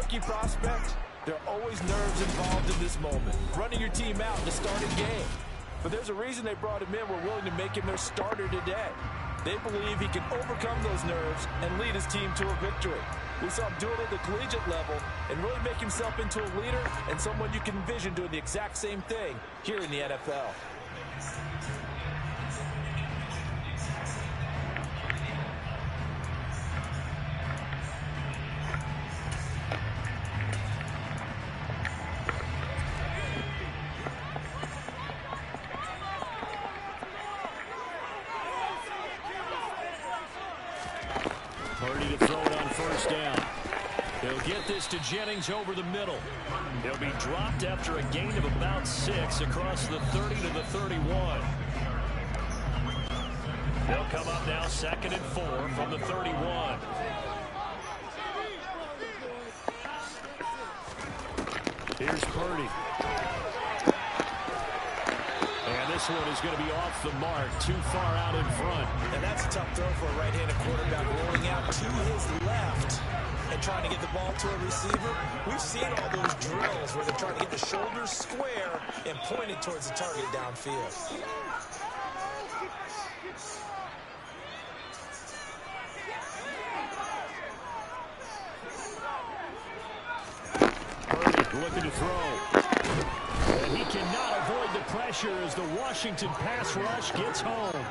rookie prospect, there are always nerves involved in this moment. Running your team out in a starting game. But there's a reason they brought him in. We're willing to make him their starter today. They believe he can overcome those nerves and lead his team to a victory. We saw him do it at the collegiate level and really make himself into a leader and someone you can envision doing the exact same thing here in the NFL. Purdy to throw it on first down. They'll get this to Jennings over the middle. He'll be dropped after a gain of about 6 across the 30 to the 31. They'll come up now 2nd and 4 from the 31. Here's Purdy. And this one is going to be off the mark, too far out in front. And that's a tough throw for a right-handed quarterback, rolling out to his left and trying to get the ball to a receiver. We've seen all those drills where they're trying to get the shoulders square and pointed towards the target downfield. Purdy looking to throw. And he cannot avoid the pressure as the Washington pass rush gets home.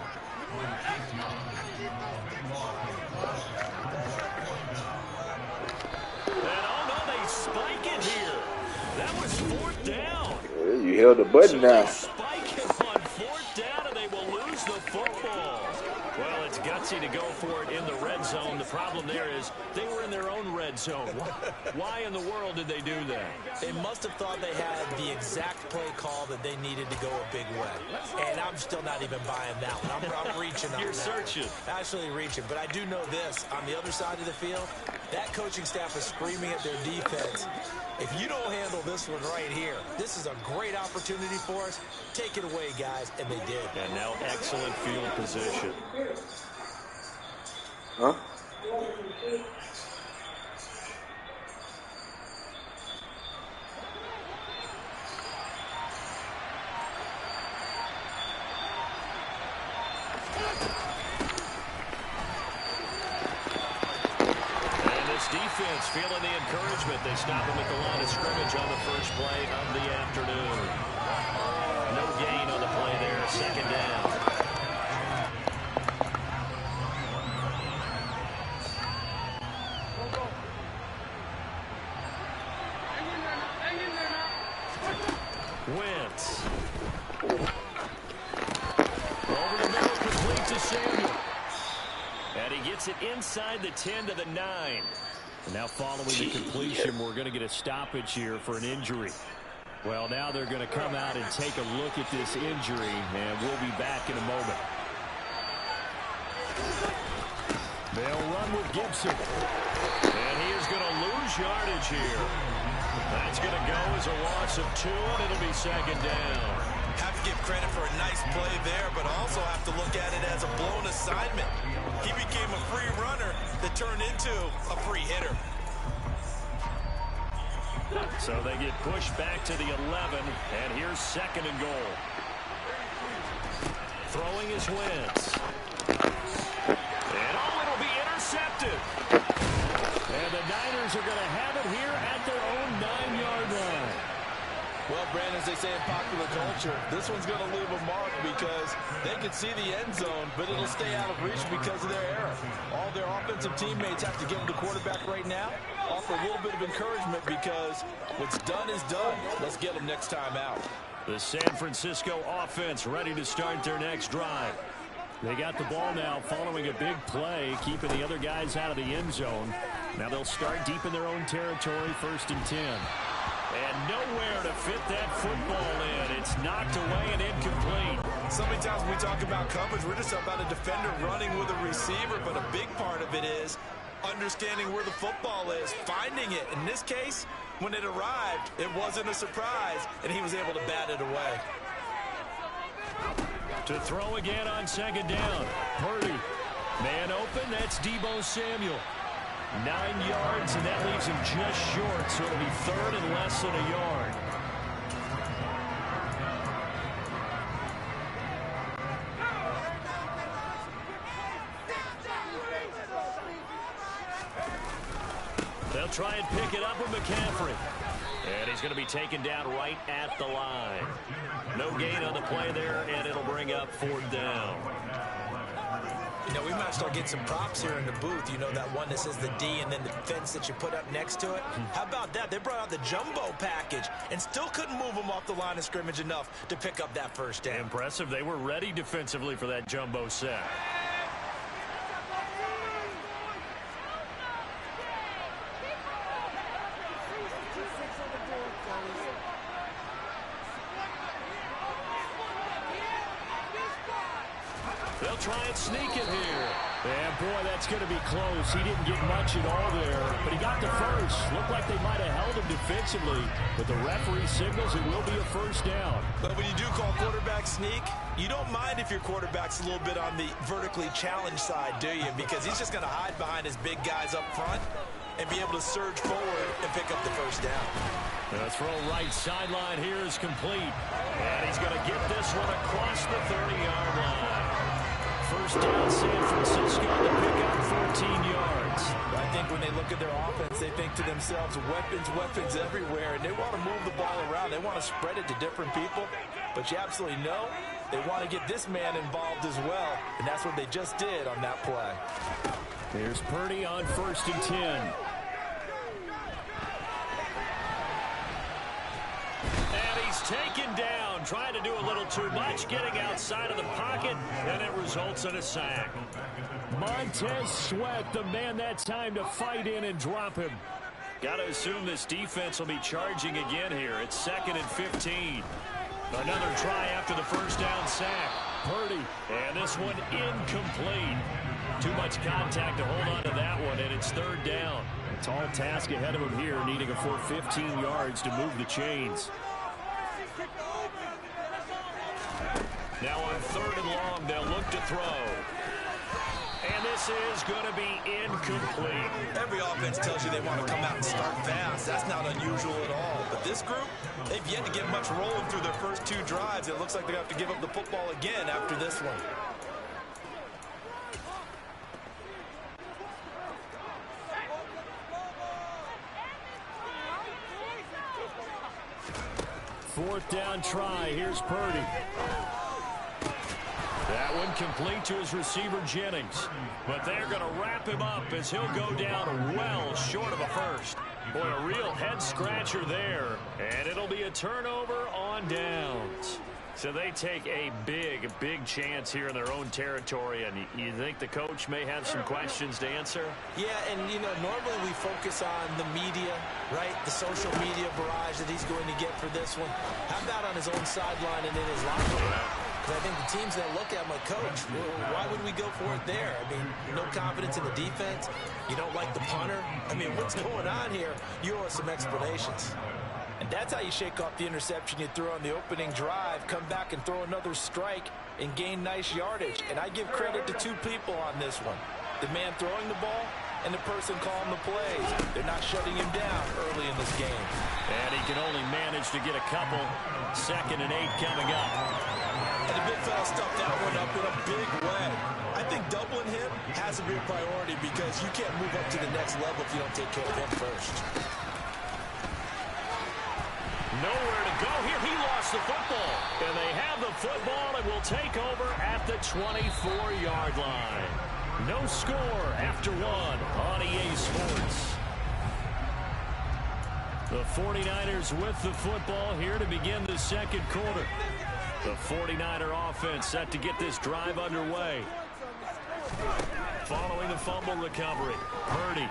And oh no, they spike it here. That was 4th down. You held the button down. Spike him on 4th down and they will lose the football. Well, it's gutsy to go for it in the red zone. The problem there is they were in their own red zone. Why in the world did they do that? They must have thought they had the exact play call that they needed to go a big way. And I'm still not even buying that one. I'm reaching on You're that. searching. Actually reaching. But I do know this. On the other side of the field, that coaching staff is screaming at their defense. If you don't handle this one right here, this is a great opportunity for us. Take it away, guys. And they did. And now excellent field position. Huh? Defense feeling the encouragement. They stop him at the line of scrimmage on the first play of the afternoon. No gain on the play there. 2nd down. Wentz. Over the middle, complete to Samuel. And he gets it inside the 10 to the 9. And now following the completion, we're going to get a stoppage here for an injury. Well, now they're going to come out and take a look at this injury, and we'll be back in a moment. They'll run with Gibson. And he is going to lose yardage here. That's going to go as a loss of 2, and it'll be 2nd down. Have to give credit for a nice play there, but also have to look at it as a blown assignment. He became a free runner that turned into a free hitter. So they get pushed back to the 11, and here's 2nd and goal. Throwing is Wentz. And oh, it'll be intercepted. And the Niners are going to have it here at their own 9-yard line. Well, Brandon, as they say in popular culture, this one's going to leave a mark because they can see the end zone, but it'll stay out of reach because of their error. All their offensive teammates have to give them the quarterback right now, offer a little bit of encouragement because what's done is done. Let's get them next time out. The San Francisco offense ready to start their next drive. They got the ball now following a big play, keeping the other guys out of the end zone. Now they'll start deep in their own territory, 1st and 10. And nowhere to fit that football in. It's knocked away and incomplete. So many times when we talk about coverage, we're just about a defender running with a receiver, but a big part of it is understanding where the football is, finding it. In this case, when it arrived, it wasn't a surprise, and he was able to bat it away. To throw again on 2nd down. Purdy. Man open, that's Deebo Samuel. 9 yards, and that leaves him just short, so it'll be third and less than a yard. They'll try and pick it up with McCaffrey. And he's going to be taken down right at the line. No gain on the play there, and it'll bring up 4th down. You know, we might start getting some props here in the booth. You know, that one that says the D and then the fence that you put up next to it. How about that? They brought out the jumbo package and still couldn't move them off the line of scrimmage enough to pick up that first down. Impressive. They were ready defensively for that jumbo set. They'll try and sneak it here. And, boy, that's going to be close. He didn't get much at all there, but he got the first. Looked like they might have held him defensively, but the referee signals it will be a first down. But when you do call quarterback sneak, you don't mind if your quarterback's a little bit on the vertically challenged side, do you? Because he's just going to hide behind his big guys up front and be able to surge forward and pick up the first down. The throw right sideline here is complete. And he's going to get this one across the 30-yard line. First down, San Francisco to pick up 14 yards. I think when they look at their offense, they think to themselves, weapons everywhere, and they want to move the ball around. They want to spread it to different people, but you absolutely know they want to get this man involved as well, and that's what they just did on that play. Here's Purdy on 1st and 10. Taken down, trying to do a little too much, getting outside of the pocket, and it results in a sack. Montez Sweat, the man that time to fight in and drop him. Got to assume this defense will be charging again here. It's 2nd and 15. Another try after the first down sack. Purdy, and this one incomplete. Too much contact to hold on to that one, and it's 3rd down. A tall task ahead of him here, needing a full 15 yards to move the chains. Now on 3rd and long, they'll look to throw. And this is going to be incomplete. Every offense tells you they want to come out and start fast. That's not unusual at all. But this group, they've yet to get much rolling through their first 2 drives. It looks like they're going to have to give up the football again after this one. Fourth down try. Here's Purdy. That one complete to his receiver, Jennings. But they're going to wrap him up as he'll go down well short of a first. Boy, a real head-scratcher there. And it'll be a turnover on downs. So they take a big chance here in their own territory. And you think the coach may have some questions to answer? Yeah, and, you know, normally we focus on the media, right? The social media barrage that he's going to get for this one. How about on his own sideline and in his locker room? Because I think the team's going to look at him like, Coach, well, why would we go for it there? I mean, no confidence in the defense. You don't like the punter. I mean, what's going on here? You owe us some explanations. And that's how you shake off the interception you threw on the opening drive, come back and throw another strike and gain nice yardage. And I give credit to 2 people on this one. The man throwing the ball and the person calling the plays. They're not shutting him down early in this game. And he can only manage to get a couple. 2nd and 8 coming up. And the big fella stuffed that one up in a big way. I think doubling him has to be a priority because you can't move up to the next level if you don't take care of him first. Nowhere to go here. He lost the football. And they have the football and will take over at the 24-yard line. No score after 1 on EA Sports. The 49ers with the football here to begin the 2nd quarter. The 49er offense set to get this drive underway. Following the fumble recovery, Purdy.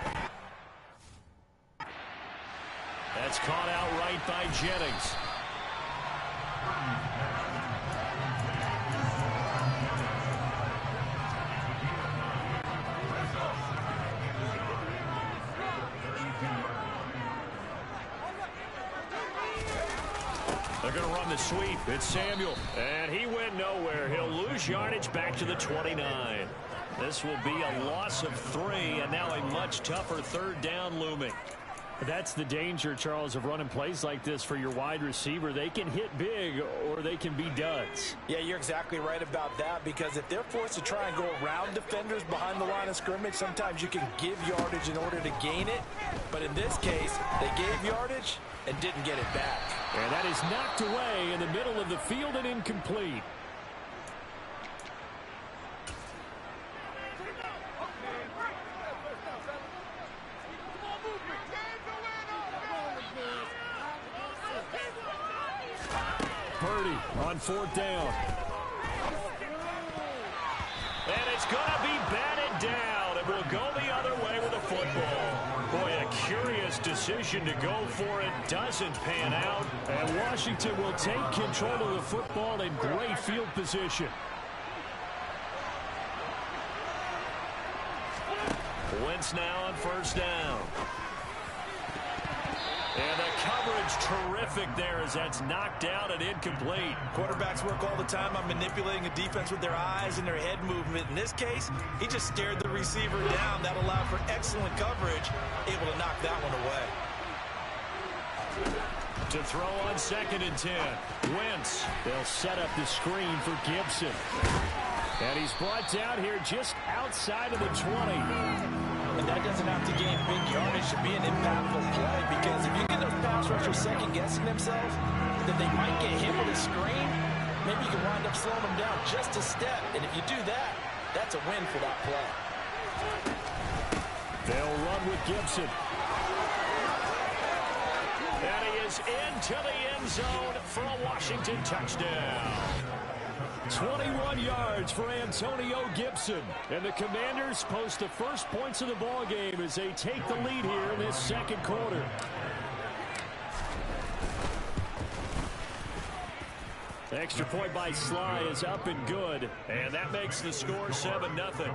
That's caught out right by Jennings. They're going to run the sweep. It's Samuel. And he went nowhere. He'll lose yardage back to the 29. This will be a loss of 3, and now a much tougher third down looming. That's the danger, Charles, of running plays like this for your wide receiver. They can hit big or they can be duds. Yeah, you're exactly right about that, because if they're forced to try and go around defenders behind the line of scrimmage, sometimes you can give yardage in order to gain it. But in this case, they gave yardage and didn't get it back. And that is knocked away in the middle of the field and incomplete. Purdy on 4th down. And it's going to be batted down. It will go the other way with the football. Boy, a curious decision to go for it. Doesn't pan out. And Washington will take control of the football in great field position. Wentz now on 1st down. And the coverage terrific there as that's knocked out and incomplete. Quarterbacks work all the time on manipulating a defense with their eyes and their head movement. In this case, he just stared the receiver down. That allowed for excellent coverage, able to knock that one away. To throw on 2nd and 10. Wentz. They'll set up the screen for Gibson. And he's brought down here just outside of the 20. And that doesn't have to gain big yardage to be an impactful play, because if you get those pass rushers second-guessing themselves, that they might get hit with a screen, maybe you can wind up slowing them down just a step. And if you do that, that's a win for that play. They'll run with Gibson. And he is into the end zone for a Washington touchdown. 21 yards for Antonio Gibson. And the Commanders post the first points of the ball game as they take the lead here in this 2nd quarter. Extra point by Sly is up and good. And that makes the score 7-0.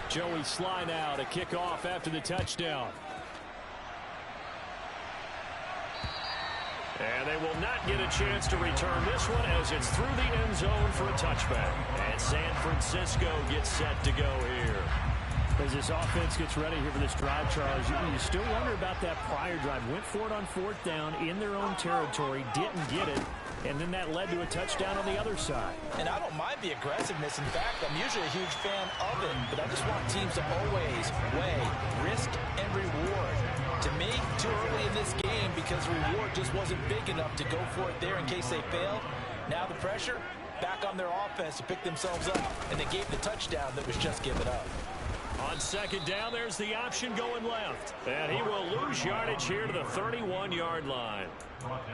Joey Sly now to kick off after the touchdown. And they will not get a chance to return this one as it's through the end zone for a touchback. And San Francisco gets set to go here. As this offense gets ready here for this drive, Charles, you still wonder about that prior drive. Went for it on 4th down in their own territory, didn't get it, and then that led to a touchdown on the other side. And I don't mind the aggressiveness. In fact, I'm usually a huge fan of it, but I just want teams to always weigh risk and reward. To me, too early in this game because the reward just wasn't big enough to go for it there in case they fail. Now the pressure back on their offense to pick themselves up, and they gave the touchdown that was just given up. On 2nd down, there's the option going left. And he will lose yardage here to the 31-yard line.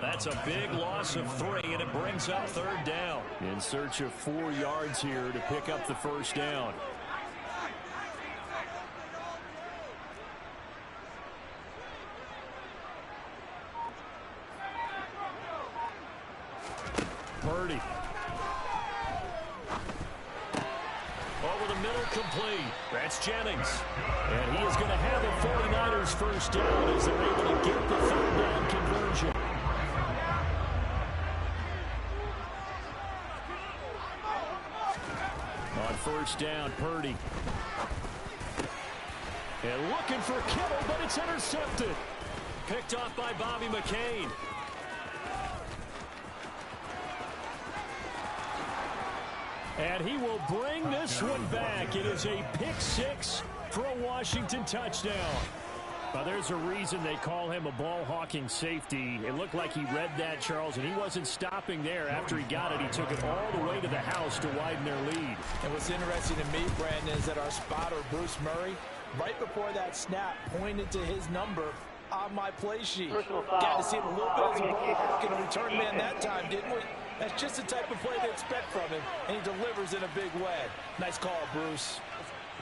That's a big loss of 3, and it brings up 3rd down. In search of 4 yards here to pick up the 1st down. Purdy. Over the middle, complete. That's Jennings. And he is going to have the 49ers 1st down as they're able to get the 3rd down conversion. On 1st down, Purdy. And looking for Kittle, but it's intercepted. Picked off by Bobby McCain. And he will bring this one back. It is a pick-6 for a Washington touchdown. Well, there's a reason they call him a ball-hawking safety. It looked like he read that, Charles, and he wasn't stopping there. After he got it, he took it all the way to the house to widen their lead. And what's interesting to me, Brandon, is that our spotter, Bruce Murray, right before that snap, pointed to his number on my play sheet. Got to see him a little bit as a ball-hawking return man that time, didn't we? That's just the type of play they expect from him, and he delivers in a big way. Nice call, Bruce.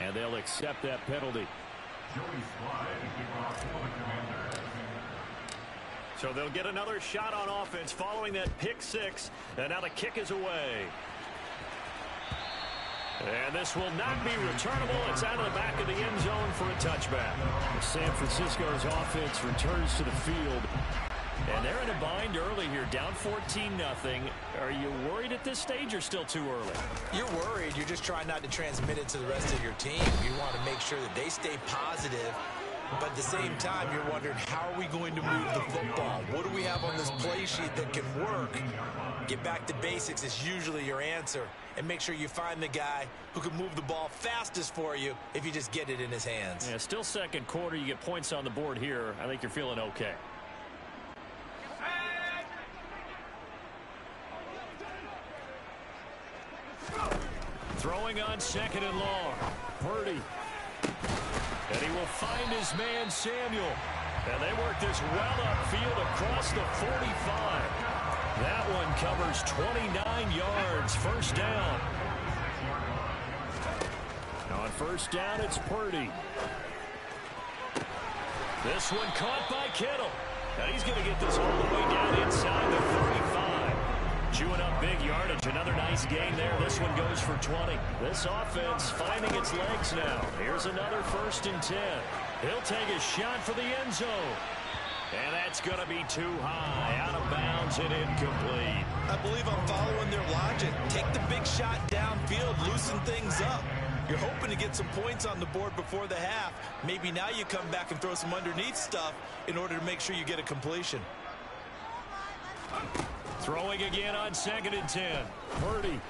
And they'll accept that penalty. So they'll get another shot on offense following that pick-6, and now the kick is away. And this will not be returnable. It's out of the back of the end zone for a touchback. San Francisco's offense returns to the field. And they're in a bind early here, down 14-0. Are you worried at this stage or still too early? You're worried. You're just trying not to transmit it to the rest of your team. You want to make sure that they stay positive. But at the same time, you're wondering, how are we going to move the football? What do we have on this play sheet that can work? Get back to basics is usually your answer. And make sure you find the guy who can move the ball fastest for you if you just get it in his hands. Yeah, still second quarter. You get points on the board here. I think you're feeling okay. Throwing on second and long. Purdy. And he will find his man, Samuel. And they work this well upfield across the 45. That one covers 29 yards. First down. On first down, it's Purdy. This one caught by Kittle. And he's going to get this all the way down inside the 35. Chewing up big yardage. Another nice gain there. This one goes for 20. This offense finding its legs now. Here's another 1st and 10. He'll take a shot for the end zone. And that's going to be too high. Out of bounds and incomplete. I believe I'm following their logic. Take the big shot downfield. Loosen things up. You're hoping to get some points on the board before the half. Maybe now you come back and throw some underneath stuff in order to make sure you get a completion. Throwing again on 2nd and 10. Purdy.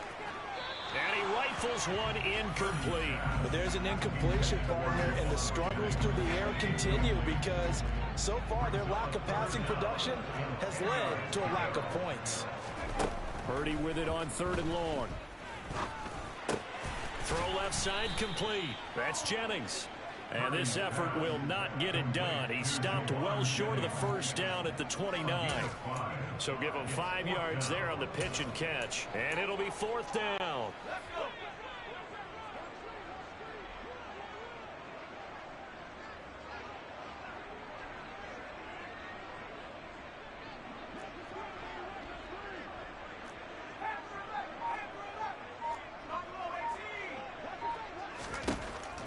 And he rifles one incomplete. But there's an incompletion, partner, and the struggles through the air continue because so far their lack of passing production has led to a lack of points. Purdy with it on 3rd and long. Throw left side complete. That's Jennings. And this effort will not get it done. He stopped well short of the first down at the 29. So give him 5 yards there on the pitch and catch. And it'll be 4th down.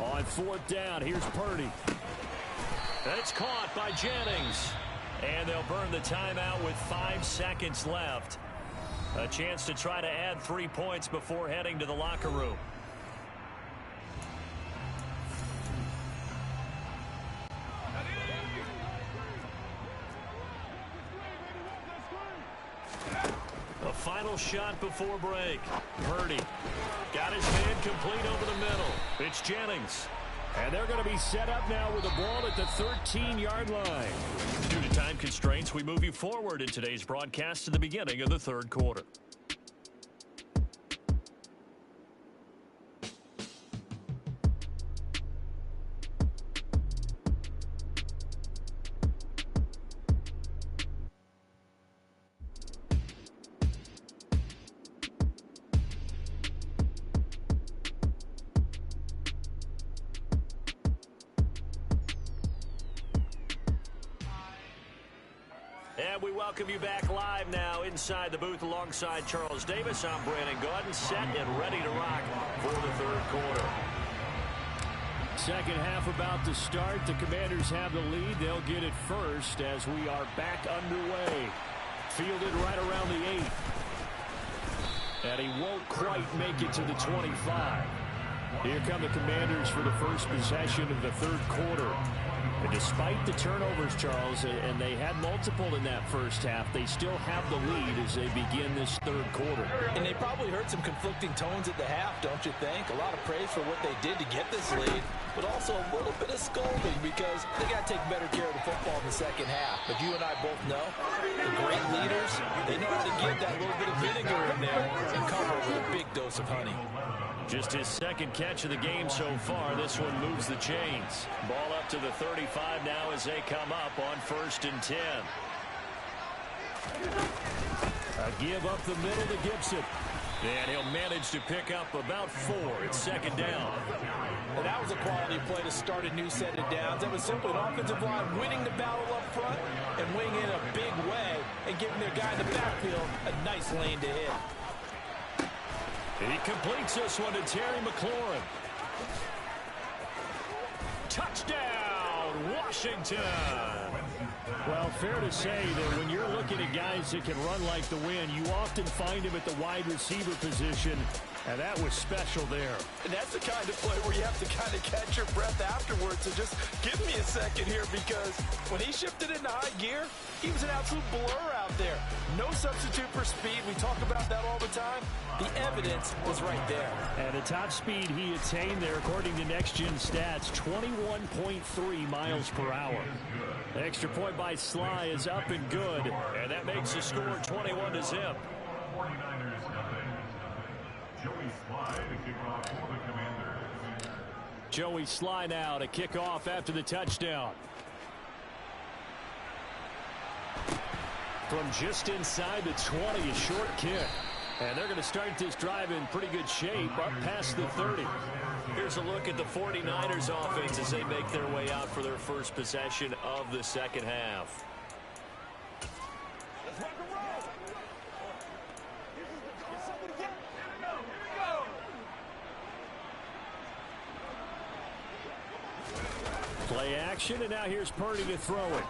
On 4th down, here's Purdy. That's caught by Jennings. And they'll burn the timeout with 5 seconds left. A chance to try to add 3 points before heading to the locker room. A final shot before break. Purdy got his man complete over the middle. It's Jennings. And they're going to be set up now with the ball at the 13-yard line. Due to time constraints, we move you forward in today's broadcast to the beginning of the 3rd quarter. And we welcome you back live now inside the booth alongside Charles Davis. I'm Brandon Gaudin, set and ready to rock for the 3rd quarter. Second half about to start. The Commanders have the lead. They'll get it first as we are back underway. Fielded right around the 8. And he won't quite make it to the 25. Here come the Commanders for the first possession of the 3rd quarter. And despite the turnovers, Charles, and they had multiple in that first half, they still have the lead as they begin this 3rd quarter. And they probably heard some conflicting tones at the half, don't you think? A lot of praise for what they did to get this lead, but also a little bit of scolding because they got to take better care of the football in the second half. But you and I both know the great leaders, they know how to get that little bit of vinegar in there and cover with a big dose of honey. Just his 2nd catch of the game so far. This one moves the chains. Ball up to the 35 now as they come up on 1st and 10. A give up the middle to Gibson. And he'll manage to pick up about 4. It's 2nd down. And that was a quality play to start a new set of downs. That was simply an offensive line winning the battle up front and winning in a big way and giving their guy in the backfield a nice lane to hit. He completes this one to Terry McLaurin. Touchdown, Washington. Well, fair to say that when you're looking at guys that can run like the wind, you often find him at the wide receiver position, and that was special there. And that's the kind of play where you have to kind of catch your breath afterwards. So just give me a second here, because when he shifted into high gear, he was an absolute blur out there. No substitute for speed. We talk about that all the time. The evidence was right there. And the top speed he attained there, according to Next Gen Stats, 21.3 miles per hour. The extra point by Sly is up and good, and that makes the score 21-0. Joey Sly now to kick off after the touchdown. From just inside the 20, a short kick. And they're going to start this drive in pretty good shape, up past the 30. Here's a look at the 49ers offense as they make their way out for their first possession of the second half. Play action, and now here's Purdy to throw it.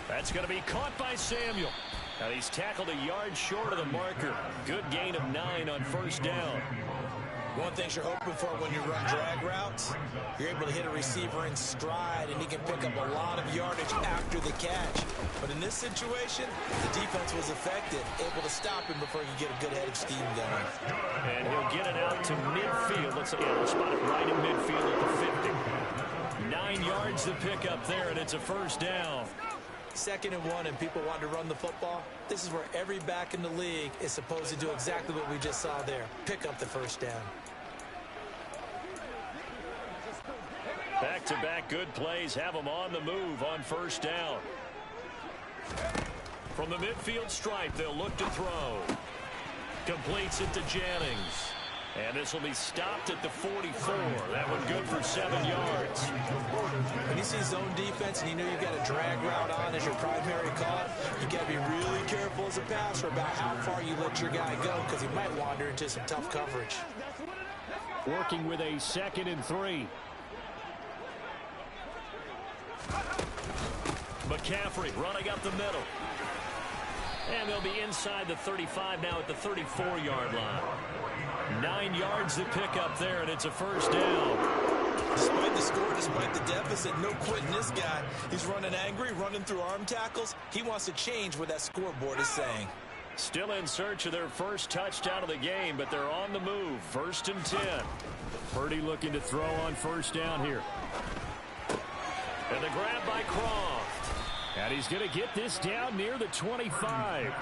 That's going to be caught by Samuel. Now he's tackled a yard short of the marker. Good gain of 9 on first down. One thing you're hoping for when you run drag routes, you're able to hit a receiver in stride, and he can pick up a lot of yardage after the catch. But in this situation, the defense was effective, able to stop him before he could get a good head of steam going. And he'll get it out to midfield. Let's spot it right in midfield at the 50. 9 yards to pick up there, and it's a first down. 2nd and 1, and people want to run the football. This is where every back in the league is supposed to do exactly what we just saw there. Pick up the first down. Back-to-back good plays have them on the move on first down. From the midfield stripe, they'll look to throw. Completes it to Jennings. And this will be stopped at the 44. That one good for 7 yards. When you see zone defense and you know you've got a drag route on as your primary call, you got to be really careful as a passer about how far you let your guy go, because he might wander into some tough coverage. Working with a 2nd and 3. McCaffrey running up the middle. And they'll be inside the 35 now at the 34-yard line. 9 yards to pick up there, and it's a first down. Despite the score, despite the deficit, no quitting this guy. He's running angry, running through arm tackles. He wants to change what that scoreboard is saying. Still in search of their first touchdown of the game, but they're on the move. 1st and 10. Purdy looking to throw on first down here. And the grab by Croft. And he's going to get this down near the 25.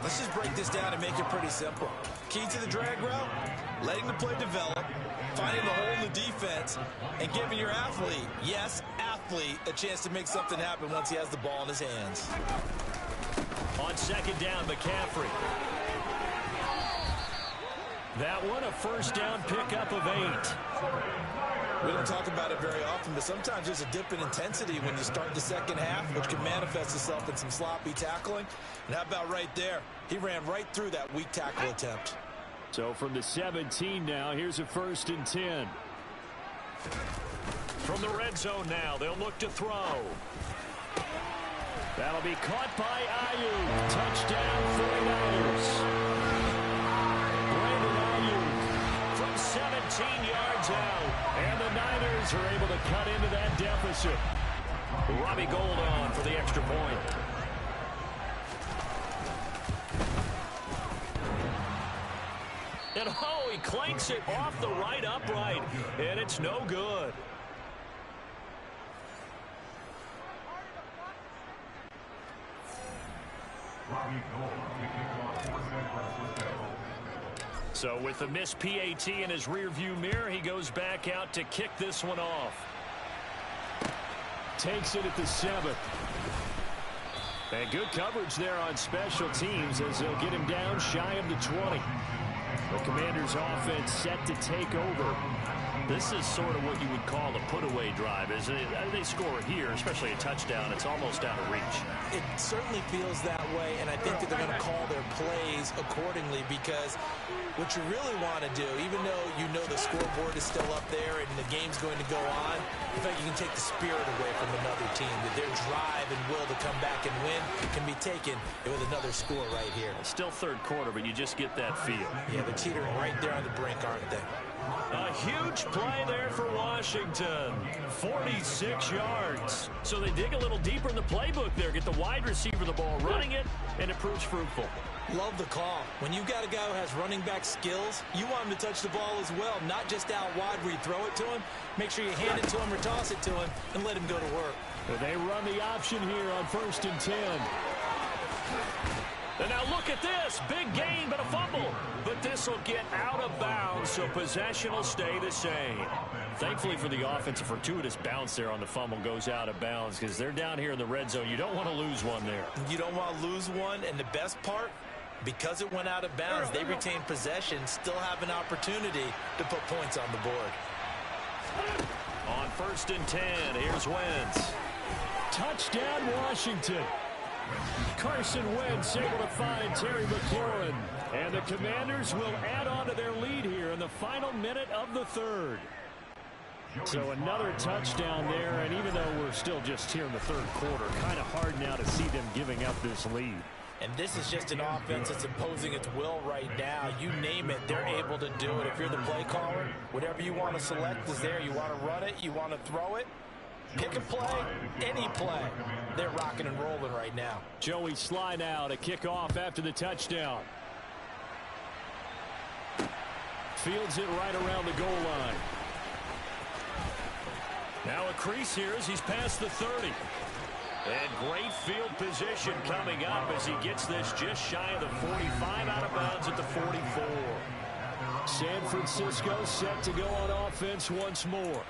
Let's just break this down and make it pretty simple. Key to the drag route, letting the play develop, finding the hole in the defense, and giving your athlete, yes, athlete, a chance to make something happen once he has the ball in his hands. On 2nd down, McCaffrey. That one, a first down pickup of 8. We don't talk about it very often, but sometimes there's a dip in intensity when you start the second half, which can manifest itself in some sloppy tackling. And how about right there? He ran right through that weak tackle attempt. So from the 17 now, here's a 1st and 10. From the red zone now, they'll look to throw. That'll be caught by Ayuk. Touchdown 49ers. From 17 yards out, and the Niners are able to cut into that deficit. Robbie Gould on for the extra point. And he clanks it off the right upright, and it's no good. So with the missed PAT in his rearview mirror, he goes back out to kick this one off. Takes it at the 7th. And good coverage there on special teams as they'll get him down shy of the 20. The Commanders' offense set to take over. This is sort of what you would call a put-away drive, isn't it? They score here, especially a touchdown. It's almost out of reach. It certainly feels that way, and I think that they're going to call their plays accordingly, because what you really want to do, even though you know the scoreboard is still up there and the game's going to go on, I think you can take the spirit away from another team, that their drive and will to come back and win can be taken with another score right here. Still third quarter, but you just get that feel. Yeah, they're teetering right there on the brink, aren't they? A huge play there for Washington. 46 yards. So they dig a little deeper in the playbook there, get the wide receiver the ball, running it, and it proves fruitful. Love the call. When you've got a guy who has running back skills, you want him to touch the ball as well, not just out wide where you throw it to him. Make sure you hand it to him or toss it to him and let him go to work. They run the option here on 1st and 10. And now look at this. Big gain, but a fumble. But this will get out of bounds, so possession will stay the same. Thankfully for the offense, a fortuitous bounce there on the fumble goes out of bounds, because they're down here in the red zone. You don't want to lose one there. You don't want to lose one, and the best part, because it went out of bounds, they retain possession, still have an opportunity to put points on the board. On 1st and 10, here's Wentz. Touchdown, Washington. Carson Wentz able to find Terry McLaurin. And the Commanders will add on to their lead here in the final minute of the third. So another touchdown there, and even though we're still just here in the third quarter, kind of hard now to see them giving up this lead. And this is just an offense that's imposing its will right now. You name it, they're able to do it. If you're the play caller, whatever you want to select is there. You want to run it, you want to throw it. Pick a play, any play. They're rocking and rolling right now. Joey Sly now to kick off after the touchdown. Fields it right around the goal line. Now a crease here as he's past the 30. And great field position coming up as he gets this just shy of the 45, out of bounds at the 44. San Francisco set to go on offense once more.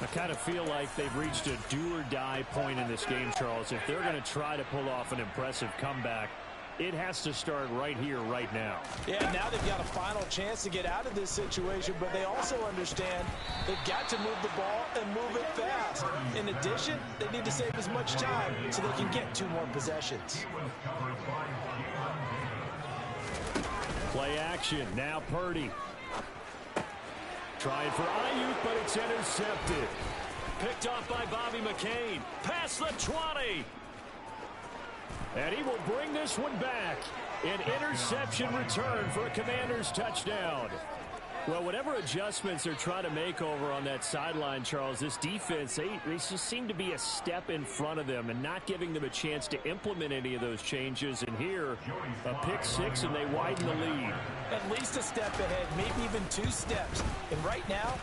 I kind of feel like they've reached a do-or-die point in this game, Charles. If they're going to try to pull off an impressive comeback, it has to start right here, right now. Yeah, now they've got a final chance to get out of this situation, but they also understand they've got to move the ball and move it fast. In addition, they need to save as much time so they can get 2 more possessions. Play action. Now Purdy. Trying for Ayuk, but it's intercepted. Picked off by Bobby McCain. Past the 20. And he will bring this one back. An interception return for a Commanders touchdown. Well, whatever adjustments they're trying to make over on that sideline, Charles, this defense, they just seem to be a step in front of them and not giving them a chance to implement any of those changes. And here, a pick 6, and they widen the lead. At least a step ahead, maybe even 2 steps. And right now,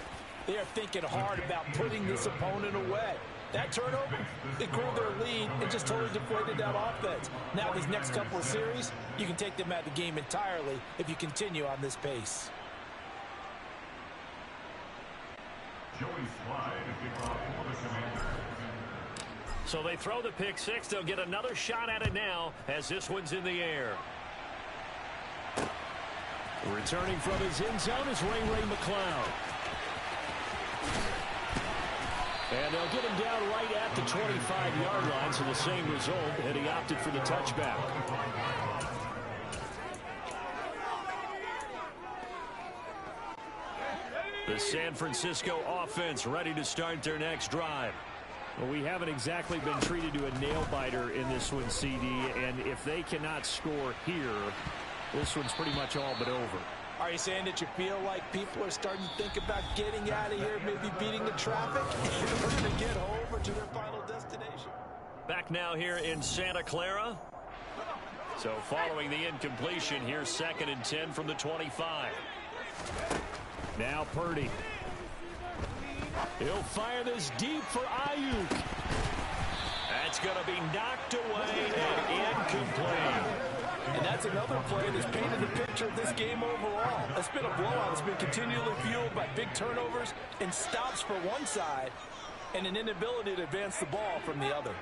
they are thinking hard about putting this opponent away. That turnover, it grew their lead and just totally deflated that offense. Now, these next couple of series, you can take them out of the game entirely if you continue on this pace. So they throw the pick 6. They'll get another shot at it now as this one's in the air. Returning from his end zone is Ray McCloud. And they'll get him down right at the 25-yard line, so the same result, and he opted for the touchback. The San Francisco offense ready to start their next drive. Well, we haven't exactly been treated to a nail-biter in this one, CD, and if they cannot score here, this one's pretty much all but over. Are you saying that you feel like people are starting to think about getting out of here, maybe beating the traffic in order to get home or to their final destination? Back now here in Santa Clara. So following the incompletion, here's 2nd and 10 from the 25. Now Purdy. He'll fire this deep for Ayuk. That's going to be knocked away and incomplete. And that's another play that's painted the picture of this game overall. It's been a blowout. It's been continually fueled by big turnovers and stops for one side and an inability to advance the ball from the other.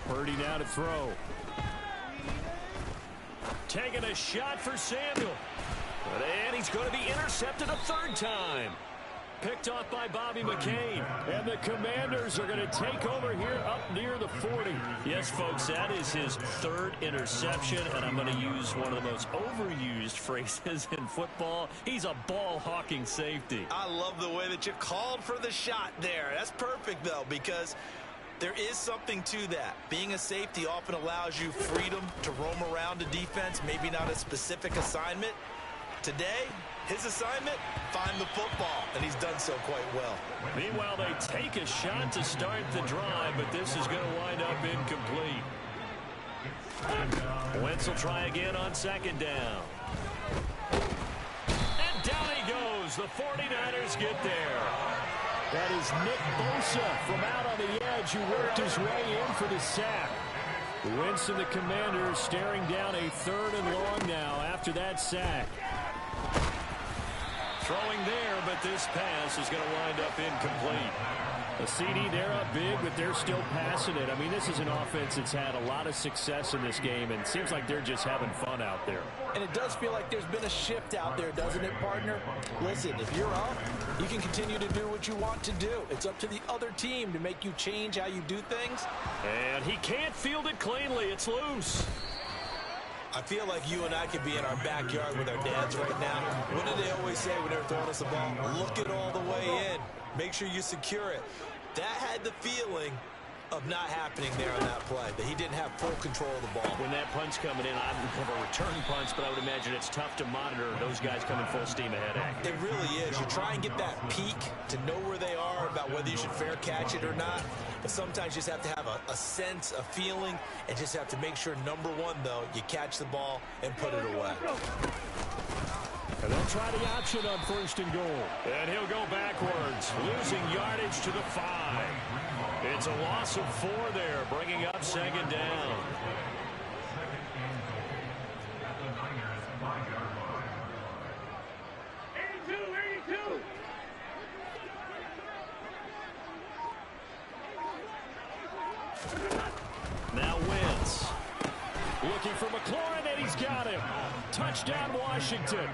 Purdy now to throw. Taking a shot for Samuel. And he's going to be intercepted a third time. Picked off by Bobby McCain. And the Commanders are going to take over here up near the 40. Yes, folks, that is his third interception, and I'm going to use one of the most overused phrases in football. He's a ball-hawking safety. I love the way that you called for the shot there. That's perfect, though, because there is something to that. Being a safety often allows you freedom to roam around a defense, maybe not a specific assignment. Today, his assignment, find the football, and he's done so quite well. Meanwhile, they take a shot to start the drive, but this is going to wind up incomplete. Wentz will try again on second down. And down he goes. The 49ers get there. That is Nick Bosa from out on the edge who worked his way in for the sack. Wentz and the Commanders staring down a third and long now after that sack. Throwing there, but this pass is going to wind up incomplete. A CD, they're up big, but they're still passing it. I mean, this is an offense that's had a lot of success in this game, and it seems like they're just having fun out there. And it does feel like there's been a shift out there, doesn't it, partner? Listen, if you're up, you can continue to do what you want to do. It's up to the other team to make you change how you do things. And he can't field it cleanly. It's loose. I feel like you and I could be in our backyard with our dads right now. What do they always say when they're throwing us the ball? Look it all the way in. Make sure you secure it. That had the feeling of not happening there on that play, that he didn't have full control of the ball. When that punch coming in, I would have a return punch, but I would imagine it's tough to monitor those guys coming full steam ahead at you. It really is. You try and get that peek to know where they are, about whether you should fair catch it or not. But sometimes you just have to have a sense, a feeling, and just have to make sure, number one, though, you catch the ball and put it away. And they'll try the option on first and goal. And he'll go backwards, losing yardage to the 5. It's a loss of 4 there, bringing up second down. Now Wentz. Looking for McLaurin, and he's got him. Touchdown, Washington.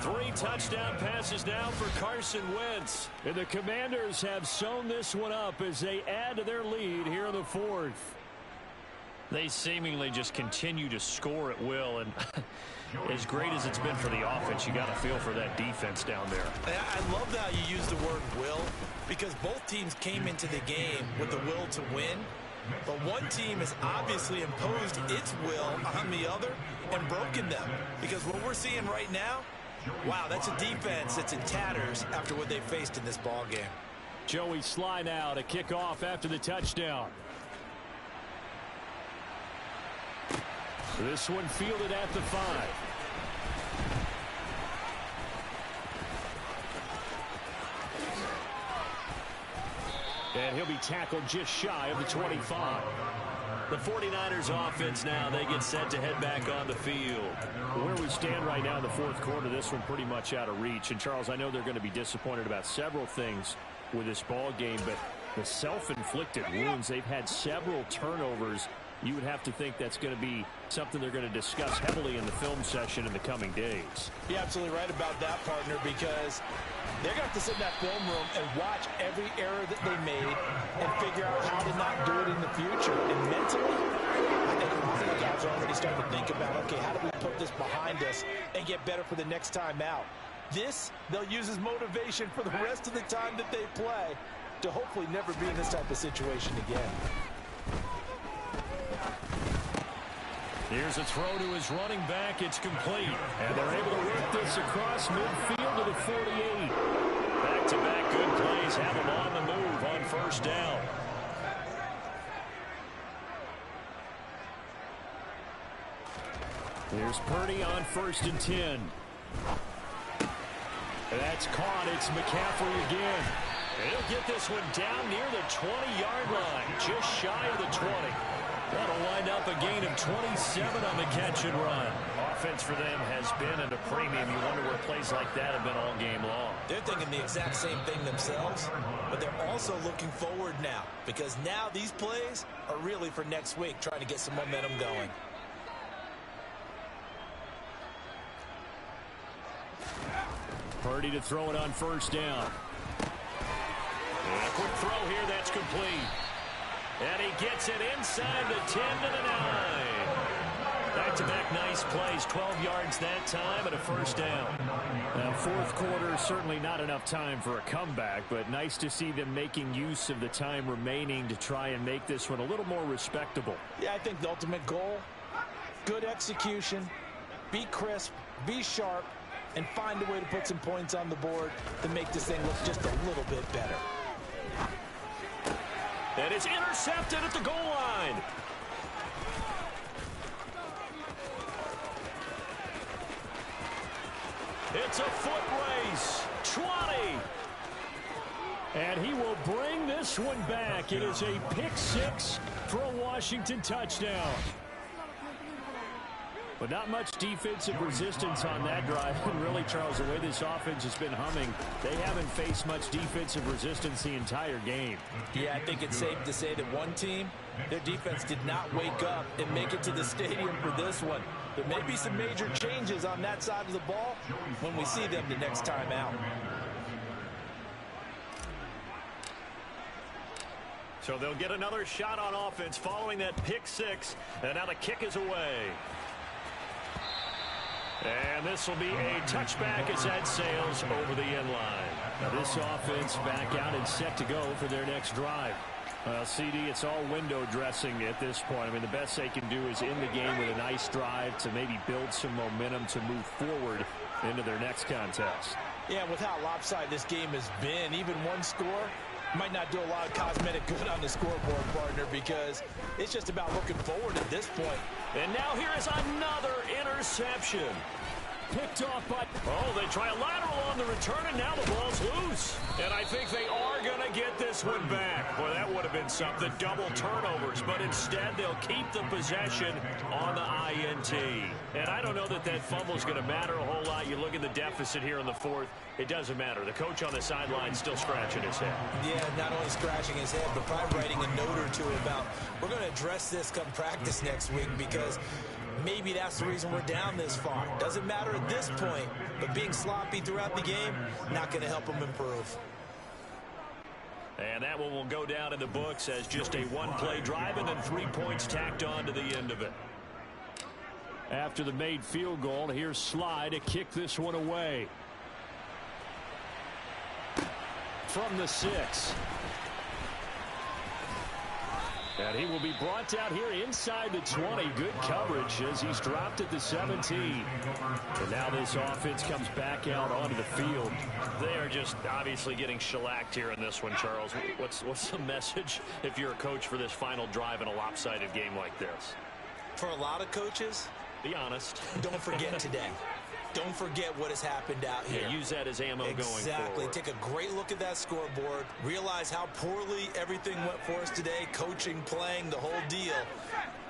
3 touchdown passes now for Carson Wentz. And the Commanders have sewn this one up as they add to their lead here in the 4th. They seemingly just continue to score at will, and as great as it's been for the offense, you got to feel for that defense down there. I love how you use the word will, because both teams came into the game with the will to win. But one team has obviously imposed its will on the other and broken them. Because what we're seeing right now, wow, that's a defense that's in tatters after what they faced in this ball game. Joey Sly now to kick off after the touchdown. This one fielded at the 5. And he'll be tackled just shy of the 25. The 49ers offense now, they get set to head back on the field. Where we stand right now in the 4th quarter, this one pretty much out of reach. And, Charles, I know they're going to be disappointed about several things with this ball game, but the self-inflicted wounds, they've had several turnovers. You would have to think that's going to be something they're going to discuss heavily in the film session in the coming days. You're absolutely right about that, partner, because they're going to have to sit in that film room and watch every error that they made and figure out how to not do it in the future. And mentally, I think a lot of the guys are already starting to think about, okay, how do we put this behind us and get better for the next time out? This, they'll use as motivation for the rest of the time that they play to hopefully never be in this type of situation again. Here's a throw to his running back. It's complete. And they're able to work this across midfield to the 48. Back-to-back good plays have them on the move on first down. Here's Purdy on 1st and 10. That's caught. It's McCaffrey again. And he'll get this one down near the 20-yard line, just shy of the 20. That'll wind up a gain of 27 on the catch and run. Offense for them has been at a premium. You wonder where plays like that have been all game long. They're thinking the exact same thing themselves, but they're also looking forward now, because now these plays are really for next week, trying to get some momentum going. Purdy to throw it on first down. And a quick throw here, that's complete. And he gets it inside the 10 to the 9. Back-to-back nice plays, 12 yards that time and a first down. Now, fourth quarter, certainly not enough time for a comeback, but nice to see them making use of the time remaining to try and make this one a little more respectable. Yeah, I think the ultimate goal, good execution, be crisp, be sharp, and find a way to put some points on the board to make this thing look just a little bit better. And it's intercepted at the goal line. It's a foot race. 20. And he will bring this one back. It is a pick six for a Washington touchdown. But not much defensive resistance on that drive. And really, Charles, the way this offense has been humming, they haven't faced much defensive resistance the entire game. Yeah, I think it's safe to say that one team, their defense did not wake up and make it to the stadium for this one. There may be some major changes on that side of the ball when we see them the next time out. So they'll get another shot on offense following that pick six. And now the kick is away. And this will be a touchback as that sails over the end line. Now this offense back out and set to go for their next drive. CD, it's all window dressing at this point. I mean, the best they can do is in the game with a nice drive to maybe build some momentum to move forward into their next contest. Yeah, with how lopsided this game has been, even one score might not do a lot of cosmetic good on the scoreboard, partner, because it's just about looking forward at this point. And now here is another interception. Picked off by... Oh, they try a lateral on the return, and now the ball's loose. And I think they are going to get this one back. Boy, that would have been something. Double turnovers, but instead they'll keep the possession on the INT. And I don't know that that fumble is going to matter a whole lot. You look at the deficit here in the fourth. It doesn't matter. The coach on the sideline still scratching his head. Yeah, not only scratching his head, but probably writing a note or two about, we're going to address this come practice next week, because maybe that's the reason we're down this far. Doesn't matter at this point, but being sloppy throughout the game, not going to help them improve. And that one will go down in the books as just a one-play drive and then 3 points tacked on to the end of it. After the made field goal, here's Sly to kick this one away. From the 6. And he will be brought down here inside the 20. Good coverage as he's dropped at the 17. And now this offense comes back out onto the field. They are just obviously getting shellacked here in this one, Charles. What's the message if you're a coach for this final drive in a lopsided game like this? For a lot of coaches, be honest. Don't forget today. Don't forget what has happened out here. Yeah, use that as ammo going forward. Exactly. Take a great look at that scoreboard. Realize how poorly everything went for us today. Coaching, playing, the whole deal.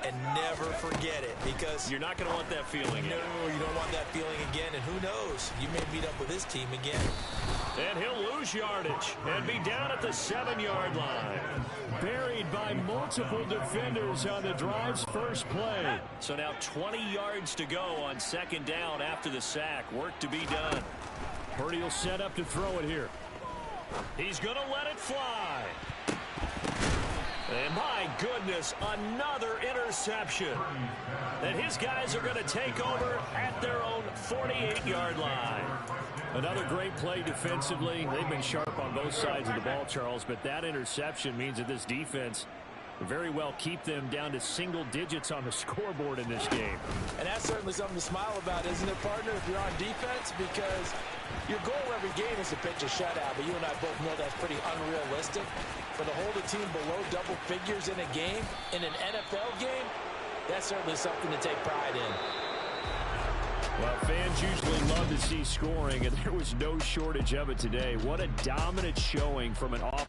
And never forget it, because you're not going to want that feeling. No, you don't want that feeling again. And who knows? You may meet up with this team again. And he'll lose yardage and be down at the 7-yard line. Buried by multiple defenders on the drive's first play. So now 20 yards to go on second down after the sack. Work to be done. Purdy will set up to throw it here. He's going to let it fly. And my goodness, another interception. And his guys are going to take over at their own 48-yard line. Another great play defensively. They've been sharp on both sides of the ball, Charles, but that interception means that this defense very well keep them down to single digits on the scoreboard in this game. And that's certainly something to smile about, isn't it, partner, if you're on defense? Because your goal every game is to pitch a shutout, but you and I both know that's pretty unrealistic. For to hold a team below double figures in a game, in an NFL game, that's certainly something to take pride in. Well, fans usually love to see scoring, and there was no shortage of it today. What a dominant showing from an offense.